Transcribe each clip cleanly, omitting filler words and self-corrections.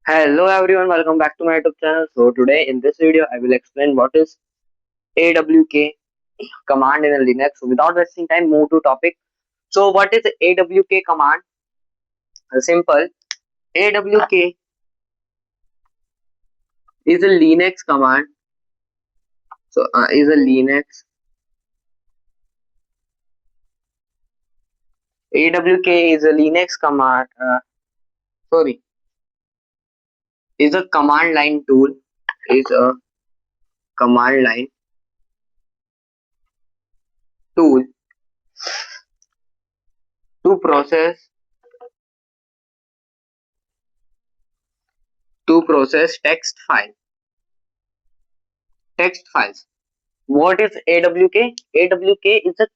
Hello everyone, welcome back to my YouTube channel. So today in this video I will explain what is AWK command in a Linux. So without wasting time, move to topic. So what is AWK command? Simple. AWK is a Linux command. Is a Linux. AWK is a Linux command. Sorry, is a command line tool. Is a command line tool to process text files. What is AWK? AWK is a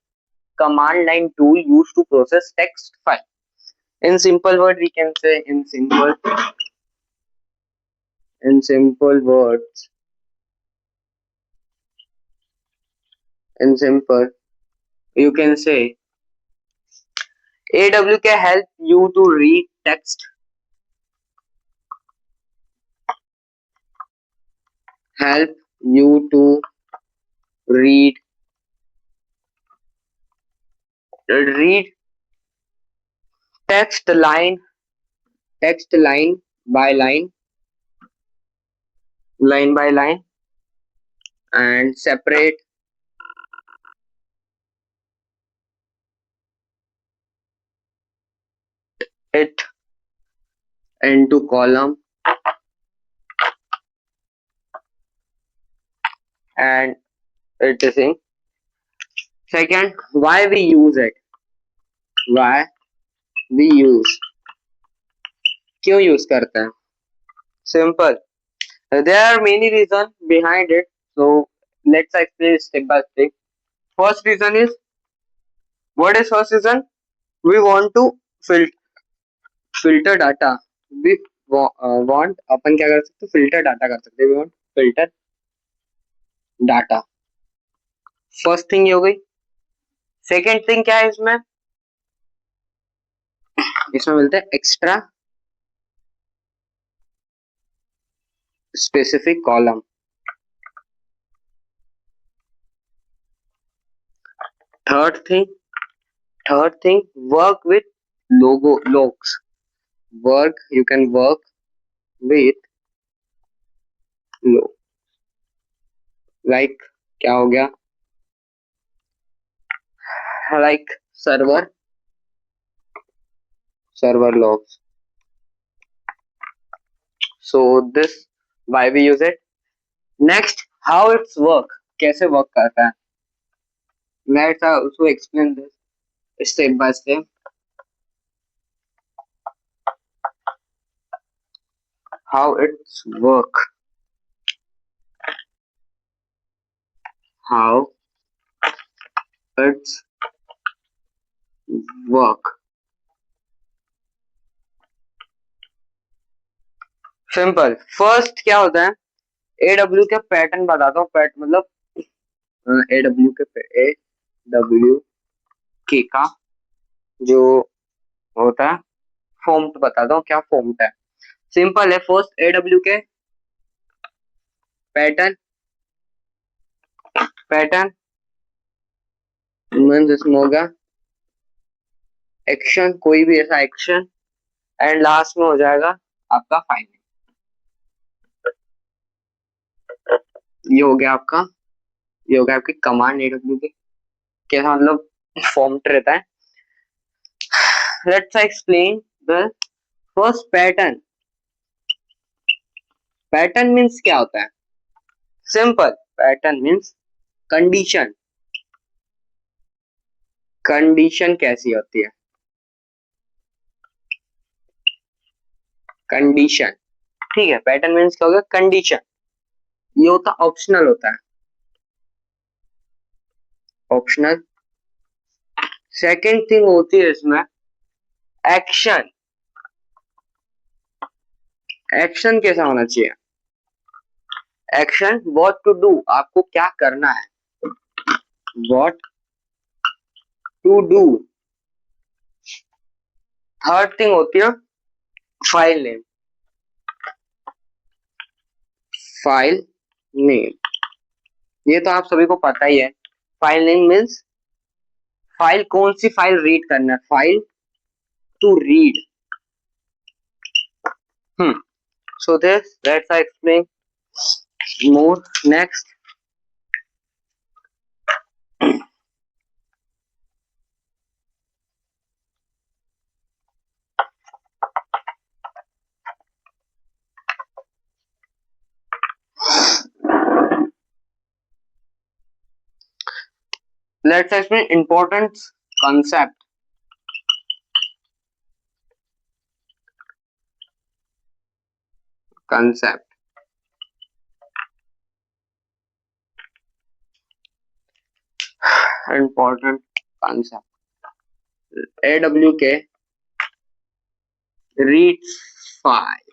command line tool used to process text file. In simple word, we can say in simple words, in simple, you can say AWK help you to read text, help you to read read text line by line by line, and separate it into column, and it is in second. Why we use it? Why we use? क्यों use करते हैं? Simple. There are many reasons behind it. So let's explain step by step. First reason is, what is first reason? We want to filter data. We want अपन क्या कर सकते? Filter data कर सकते. We want filter data. First thing ये हो गई. Second thing क्या है इसमें? इसमें मिलता है extra specific column. Third thing, work with logs. You can work with log. Like क्या हो गया? Like server logs. So this why we use it. Next, how it's work. कैसे work करता है? Let's also explain this step by step. How it's work. How it's work. Simple. First क्या होता है? AW के पैटर्न बताता हूँ. PAT मतलब AW के का जो होता है फॉर्म बताता हूँ क्या फॉर्म है. सिंपल है. फर्स्ट AW के पैटर्न मीन्स इसमें होगा एक्शन, कोई भी ऐसा एक्शन, एंड लास्ट में हो जाएगा आपका फाइनल. ये हो गया आपकी कमांड AW की. कैसा मतलब फॉर्मेट रहता है. Let's explain the first pattern. Pattern means क्या होता है? Simple. Pattern means condition. Condition कैसी होती है? कंडीशन. ठीक है. पैटर्न मीन्स क्या होगा? कंडीशन. ये होता ऑप्शनल होता है. ऑप्शनल. सेकेंड थिंग होती है इसमें एक्शन. एक्शन कैसा होना चाहिए? Action what to do. आपको क्या करना है? What to do. Third thing होती है फाइल नेम. फाइल नेम, ये तो आप सभी को पता ही है। फाइल नेम मीन्स फाइल, कौन सी फाइल रीड करना है, file to read. So this, let's explain more next. Let's explain important concept. Concept. Important concept. AWK reads file.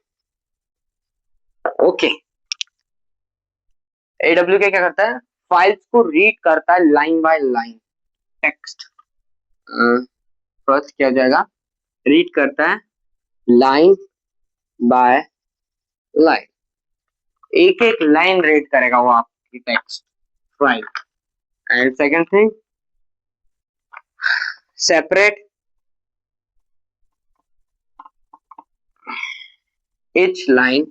Okay. AWK क्या करता है, फाइल्स को रीड करता है line by line. Text first क्या हो जाएगा, रीड करता है लाइन बाय लाइन, एक एक लाइन रीड करेगा वो आपकी text file. And second thing, separate each line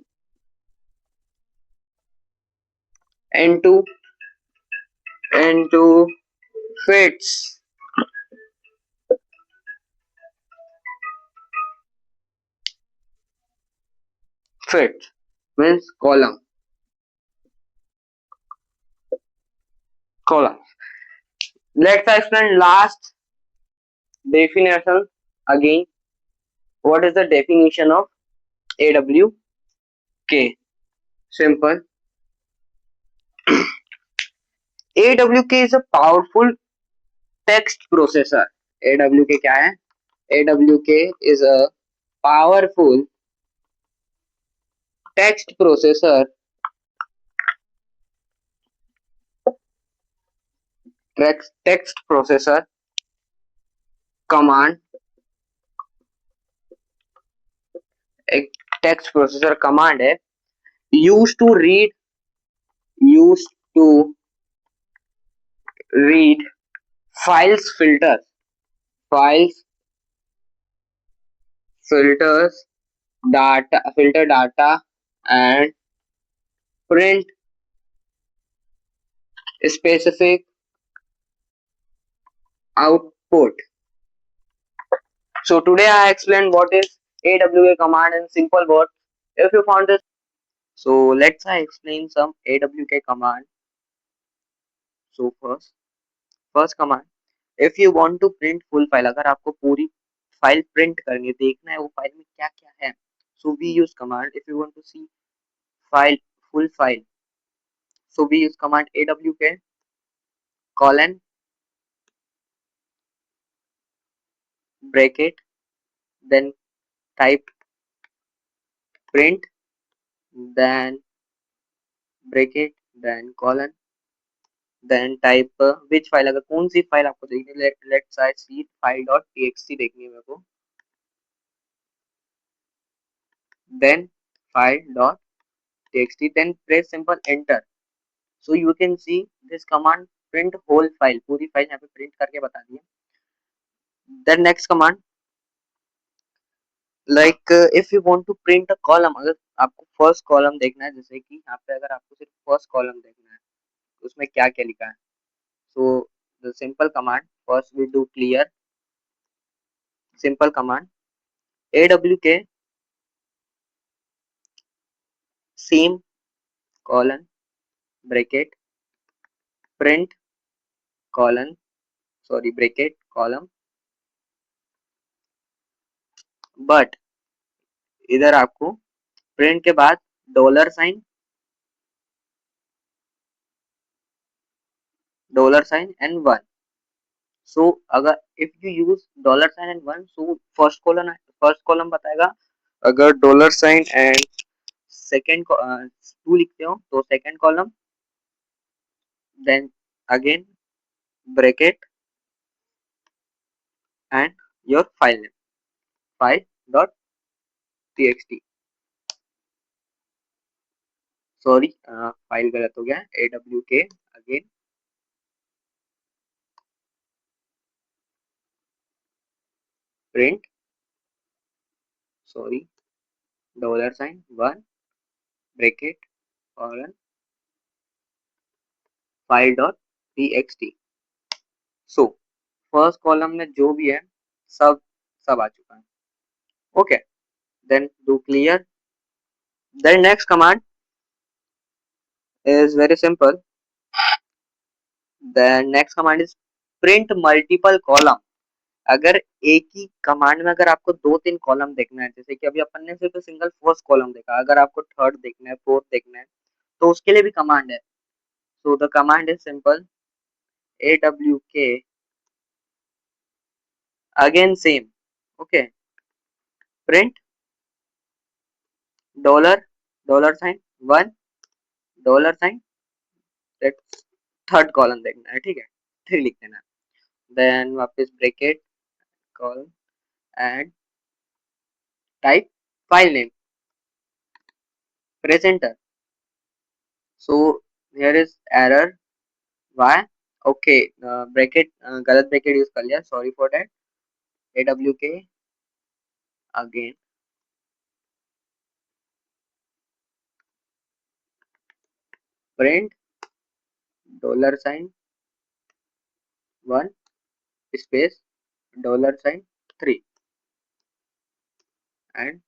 into fits. Fit means column. Column. Let's explain last definition again. What is the definition of AWK? Simple. AWK is a powerful text processor. AWK क्या है? AWK is a powerful text processor. Text processor command. एक text processor command है used to read files filters filter data and print specific output. So today I explained what is AWK command in simple words. If you found this, so let's I explain some AWK command. So first command, if you want to print full file, अगर आपको पूरी file print करनी है, देखना है वो file में क्या क्या है, so we use command. If you want to see full file, so we use command AWK colon bracket, then type print, then bracket, then colon, then type which file, अगर कौन सी फाइल आपको देखनी है, let's say see file.txt देखनी है मेरे को, then file.txt, then press simple enter. So you can see this command print whole file, पूरी फाइल यहाँ पे प्रिंट करके बता दी है. Then next command, like if you want to print a column, अगर आपको फर्स्ट कॉलम देखना है, जैसे कि यहाँ पे अगर आपको सिर्फ फर्स्ट कॉलम देखना है उसमें क्या क्या लिखा है, so the simple command, first we do clear simple command AWK same colon bracket print colon bracket column, but इधर आपको प्रिंट के बाद $sign and 1. so अगर if you use $sign and 1, so first column बताएगा, अगर $sign and second 2 लिखते हो तो second column, then again bracket and your file name file.txt. Sorry file गलत हो गया, AWK again print, sorry $1 bracket और file dot txt। So first column में जो भी है सब सब आ चुका है। Okay, then do clear. Then next command is very simple. The next command is print multiple column। अगर एक ही कमांड में अगर आपको दो तीन कॉलम देखना है, जैसे कि अभी अपन ने सिर्फ सिंगल फर्स्ट कॉलम देखा, अगर आपको थर्ड देखना है, फोर्थ देखना है, तो उसके लिए भी कमांड है। So the command is simple, AWK again same, okay, print dollar $, 1 $, third column देखना है, ठीक है, 3 लिख देना है। देन वापस bracket column and type file name presenter. So here is error, why, okay bracket गलत ब्रैकेट यूज कर लिया, sorry for that. AWK again print $1 space $3 and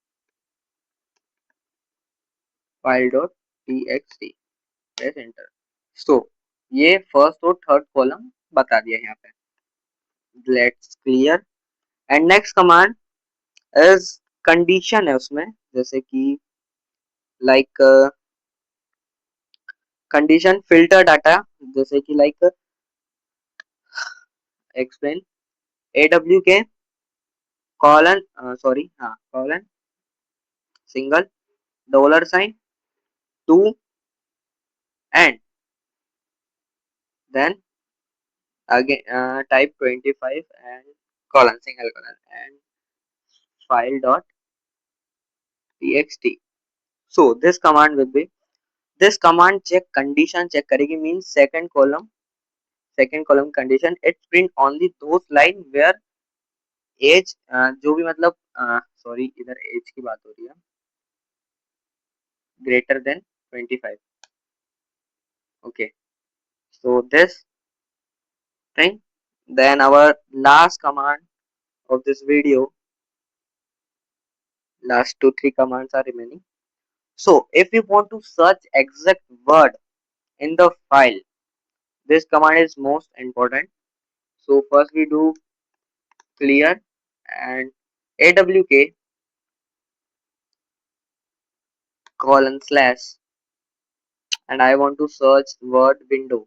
file dot txt, press enter. So ये first और third column बता दिया यहाँ पे। Let's clear. And next command is condition है उसमें, जैसे कि लाइक कंडीशन फिल्टर डाटा, जैसे कि like explain AWK colon, sorry हाँ colon single $2 and then again type 25 and colon single colon and file dot txt। So this command check condition check करेगी, means second column condition it print only those line where age जो भी मतलब sorry इधर as की बात हो रही है, greater than 25। okay, so this thing, then our last command of this video, last 2-3 commands are remaining. So if you want to search exact word in the file, this command is most important. So first we do clear and AWK colon slash, and I want to search word window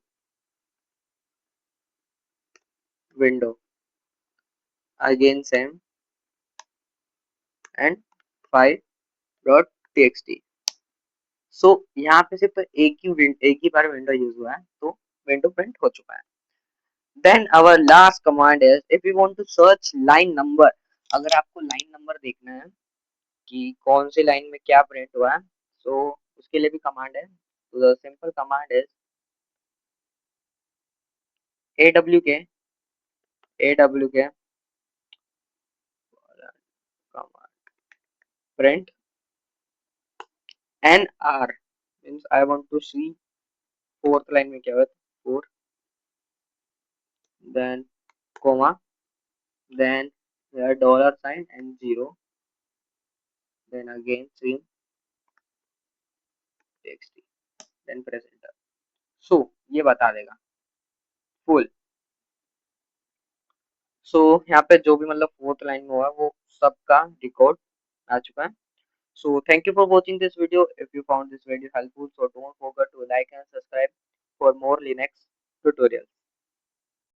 again same and 5.txt। सो यहाँ पे सिर्फ एक ही बार window use हुआ है, तो window print हो चुका है। Then our last command is if you want to search line number, अगर आपको लाइन नंबर देखना है कि कौन सी लाइन में क्या प्रिंट हुआ है, तो उसके लिए भी कमांड है। तो the simple command is AWK print NR, means I want to see fourth line में क्या हुआ, 4 then comma then $sign and 0 then again string txt then press enter। so ये बता देगा फुल। सो यहाँ पे जो भी मतलब फोर्थ लाइन में हुआ वो सबका रिकॉर्ड आ चुका है। So thank you for watching this video. If you found this video helpful, so don't forget to like and subscribe for more Linux tutorials.